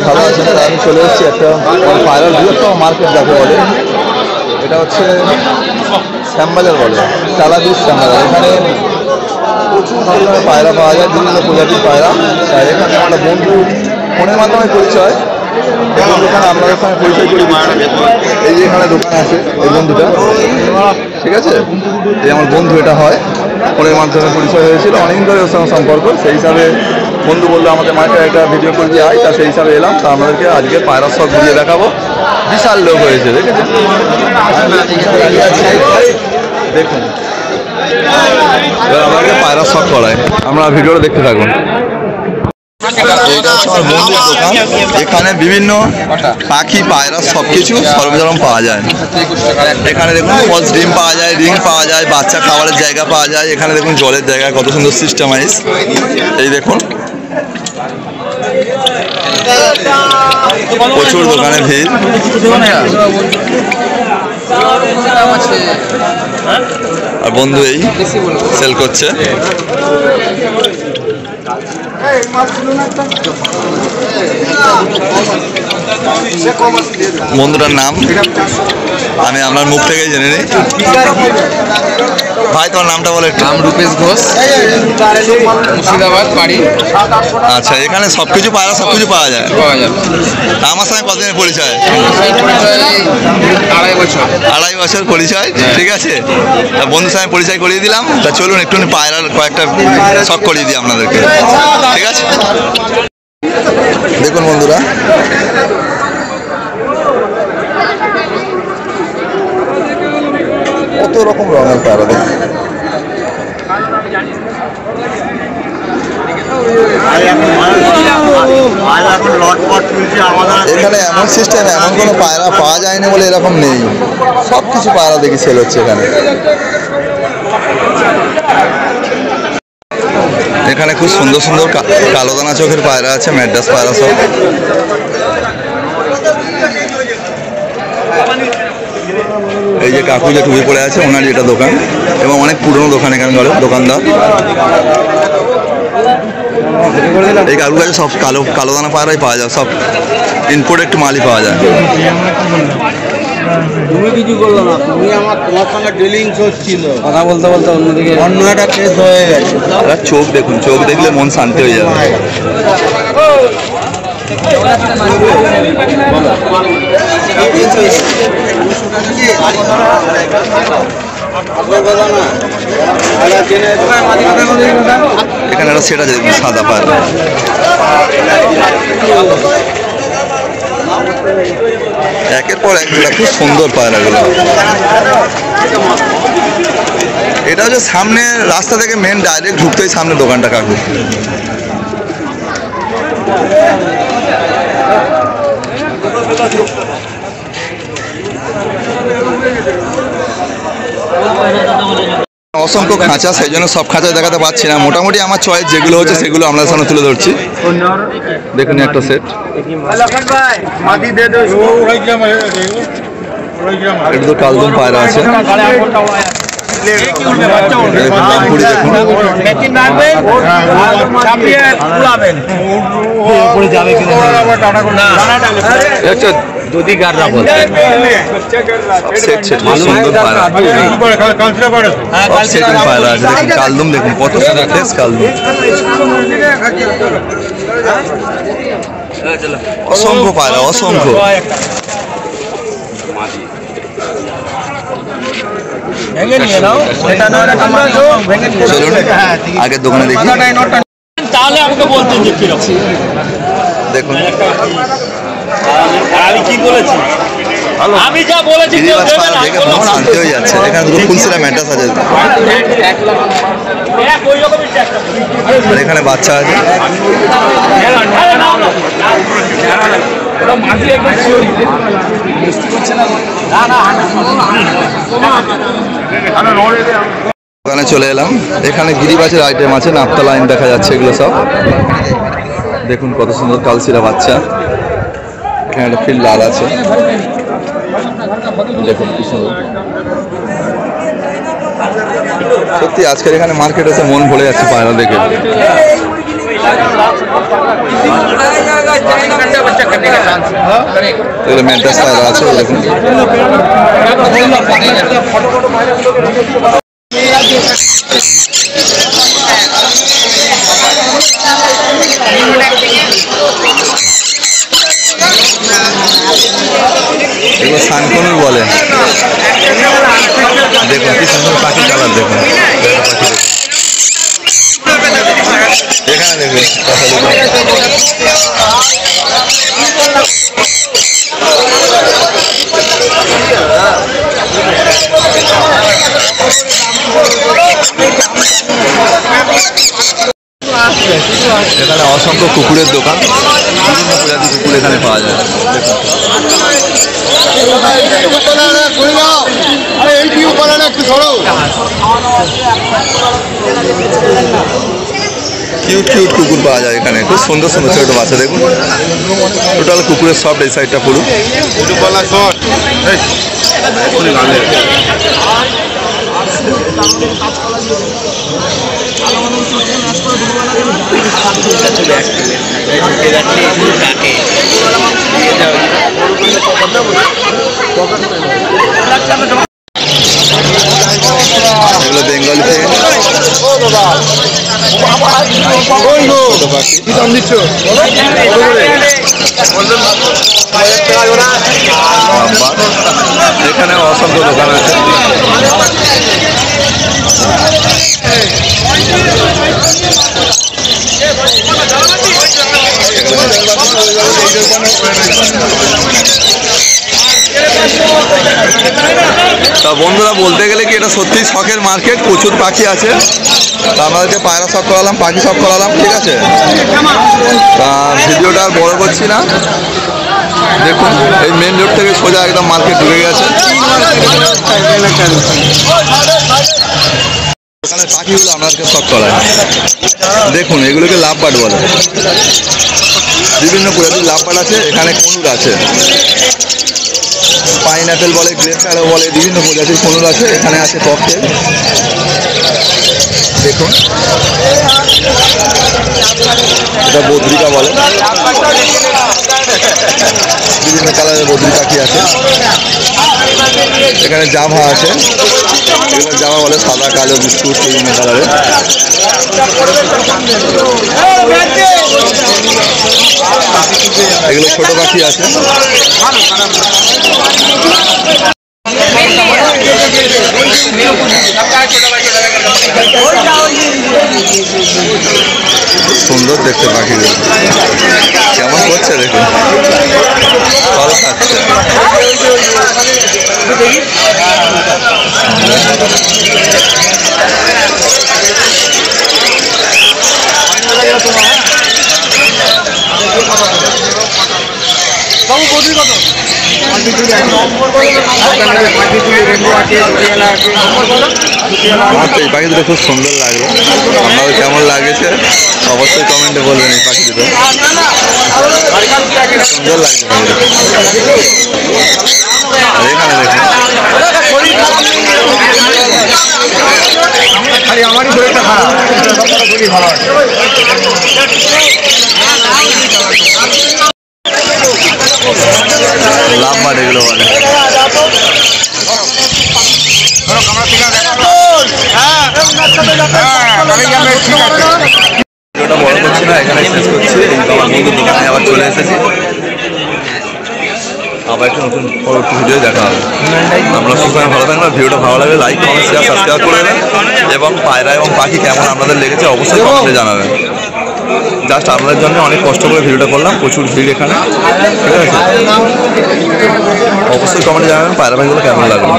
ভালো আছেন। আমি চলে এসেছি একটা পায়রার বৃহত্তম মার্কেট যাকে বলে, এটা হচ্ছে শ্যামবাজার বলে, চালাবীজ শ্যামবাজার। এখানে প্রচুর পরিমাণে পায়রা পাওয়া যায়, বিভিন্ন প্রজাতির পায়রা। তাই এখানে একটা বন্ধু ফোনের মাধ্যমে পরিচয়, দোকানে আপনাদের সঙ্গে পরিচয় করে দিচ্ছি। এই যে এখানে দোকান আছে এই বন্ধুটা, ঠিক আছে, এই আমার বন্ধু এটা হয়, ফোনের মাধ্যমে পরিচয় হয়েছিল, অনেকদিন ধরে ওর সঙ্গে সম্পর্ক। সেই হিসাবে বন্ধু বললো আমাদের মার্কেটে একটা ভিডিও করে দিয়ে আয়, তা সেই হিসাবে এলাম। তা আপনাদেরকে আজকে পায়রা শখ ঘুরিয়ে দেখাবো। বিশাল লোক হয়েছে, দেখেছেন, দেখুন আমাকে পায়রা শখ করায়। আমরা ভিডিওটা দেখতে থাকুন। এইটা হচ্ছে আমার বন্ধুর দোকান। এখানে বিভিন্ন পাখি, পায়রা সবকিছু সরঞ্জাম পাওয়া যায়। এখানে দেখুন ফলস ডিম পাওয়া যায়, রিং পাওয়া যায়, বাচ্চা খাবারের জায়গা পাওয়া যায়। এখানে দেখুন জলের জায়গা কত সুন্দর সিস্টেমাইজ। এই দেখুন প্রচুর দোকানে ভিড়। আর বন্ধু এই সেল করছে। বন্ধুটার নাম আমি আপনার মুখ থেকেই জেনে নিই। ভাই তোমার নামটা বলে? নাম রূপেশ ঘোষ, মুর্শিদাবাদ বাড়ি। আচ্ছা, এখানে সবকিছু পায়রা সবকিছু পাওয়া যায়। আমার সঙ্গে কতদিনের পরিচয়? 2.5 বছর পরিচয়। ঠিক আছে, বন্ধুর সঙ্গে পরিচয় করিয়ে দিলাম। তা চলুন একটু পায়রার কয়েকটা শখ করিয়ে দিই আপনাদেরকে, ঠিক আছে? দেখুন বন্ধুরা, কত রকম রঙের পায়রা দেখুন। এখানে এমন সিস্টেম, এমন কোনো পায়রা পাওয়া যায়নি বলে এরকম নেই, সব কিছু পায়রা দেখি সেল হচ্ছে এখানে। এখানে খুব সুন্দর সুন্দর কালো দানা চোখের পায়রা আছে, ম্যাড্রাস পায়রা সব। এই যে কাকু যে টুপি পড়ে আছে, ওনার যেটা দোকান, এবং অনেক পুরনো দোকান এখানকার দোকানদার। এই কাকুর কাছে সব কালো দানা পায়রাই পাওয়া যায়, সব ইম্পোর্টেড মালই পাওয়া যায়। তুমি কিছু করলো না, তুমি তোমার সঙ্গে ডিলিংস হচ্ছিল, কথা বলতে বলতে অন্যদিকে অন্য একটা কেস হয়ে গেছে। চোখ দেখুন, চোখ দেখলে মন শান্তি হয়ে যাবে। এখানে একটা সেট আছে সাদা পায়রা। একের পর এক খুব সুন্দর পায়রাগুলো। এটা হচ্ছে সামনে রাস্তা থেকে মেন ডাইরেক্ট ঢুকতেই সামনে দোকানটা কাকু। অসংখ্য খাঁচা, সেই জন্য সব খাঁচায় দেখাতে পারছি না। মোটামুটি আমার চয়েস যেগুলো হচ্ছে সেগুলো আপনাদের সামনে তুলে ধরছি। দেখুন একটা সেট, এটা তো কালদম পায়রা আছে। রামপুরি দেখুন, দুদি গাড়া বলতে সেট সেট সুন্দর পায়রা। সেটিং পায়রা আছে, দেখুন কালদম, দেখুন কত সুন্দর ফ্রেশ কালদম। অসংখ্য পায়রা, অসংখ্য। চলুন আগের দোকানে দেখি। তাহলে আমাকে বলতেন যে কিরকম। দেখুন আমি কি বলেছি, আমি যা বলেছি দেখে মন শান্তি হয়ে যাচ্ছে। এখানে দুটো ফুলসিরা ম্যাড্রাস আছে, আর এখানে বাচ্চা আছে। দোকানে চলে এলাম। এখানে গিরিবাজের আইটেম আছে, নাপ্তা লাইন দেখা যাচ্ছে, এগুলো সব দেখুন কত সুন্দর কালসিরা বাচ্চা। এখানে একটা ফিল লাল আছে, দেখুন কি সুন্দর। সত্যি আজকের এখানে মার্কেট আছে, মন ভরে যাচ্ছে পায়রা দেখে। এগুলো ম্যাড্রাস পায়রা আছে এরকম। এগুলো সানকনুর বলে। দেখুন কি সুন্দর পাখি কালার, দেখুন এখানে দেখুন এখানে অসংখ্য কুকুরের দোকান, বিভিন্ন প্রজাতির কুকুর এখানে পাওয়া যায়। কিউট কিউট কুকুর পাওয়া যায় এখানে, খুব সুন্দর সুন্দর ছোট বাচ্চা। দেখুন টোটাল কুকুরের সব এই সাইডটা পুরো। এগুলো বেঙ্গলি থেকে এখানে অসংখ্য দোকান আছে। তা বন্ধুরা বলতে গেলে কি এটা সত্যিই শখের মার্কেট, প্রচুর পাখি আছে। তা আমাদেরকে পায়রা শখ করালাম, পাখি শখ করালাম, ঠিক আছে। তা ভিডিওটা আর বড় করছি না। দেখুন এই মেন রোড থেকে সোজা একদম মার্কেট ঢুকে গেছে। ওখানে পাখিগুলো আমাদেরকে শখ করায়। দেখুন এগুলোকে লাভ বার্ড বলে, বিভিন্ন প্রজাতির লাভ বার্ড আছে। এখানে কনুর আছে, পাইনঅ্যাপেল বলে, গ্রেপ প্যারো বলে, বিভিন্ন প্রজাতির কনুর আছে। এখানে আছে ককটেল, দেখুন এটা বদ্রিকা বলে, বিভিন্ন কালারের বদ্রি পাখি আছে। এখানে জাভা আছে, এগুলো জাভা বলে, সাদা কালো বিস্কুট বিভিন্ন কালারের। এগুলো ছোট পাখি আছে। সুন্দর দেখতে পাখিগুলো, কেমন করছে দেখুন, ভালো থাকছে। আমার তো এই পাখি দুটো খুব সুন্দর লাগলো, আপনাদের কেমন লাগেছে অবশ্যই কমেন্টে বলবেন। এই পাখি দুটো সুন্দর লাগছে এখানে দেখুন। লাভ বার্ড এগুলো বলে। ভিডিওটা বড় করছি না, এখানে শেষ করছি। আমার বন্ধুর দোকানে আবার চলে এসেছি, আবার একটা নতুন পরবর্তী ভিডিও দেখা হবে। আমরা সবাই ভালো থাকবেন, ভিডিওটা ভালো লাগলে লাইক কমেন্ট শেয়ার সাবস্ক্রাইব করে দেবেন, এবং পায়রা এবং পাখি কেমন আপনাদের লেগেছে অবশ্যই কমেন্টে জানাবেন। জাস্ট আপনাদের জন্য অনেক কষ্ট করে ভিডিওটা করলাম, প্রচুর ভিড় এখানে, ঠিক আছে। অবশ্যই কমেন্টে জানাবেন পায়রা পাখিগুলো কেমন লাগলো।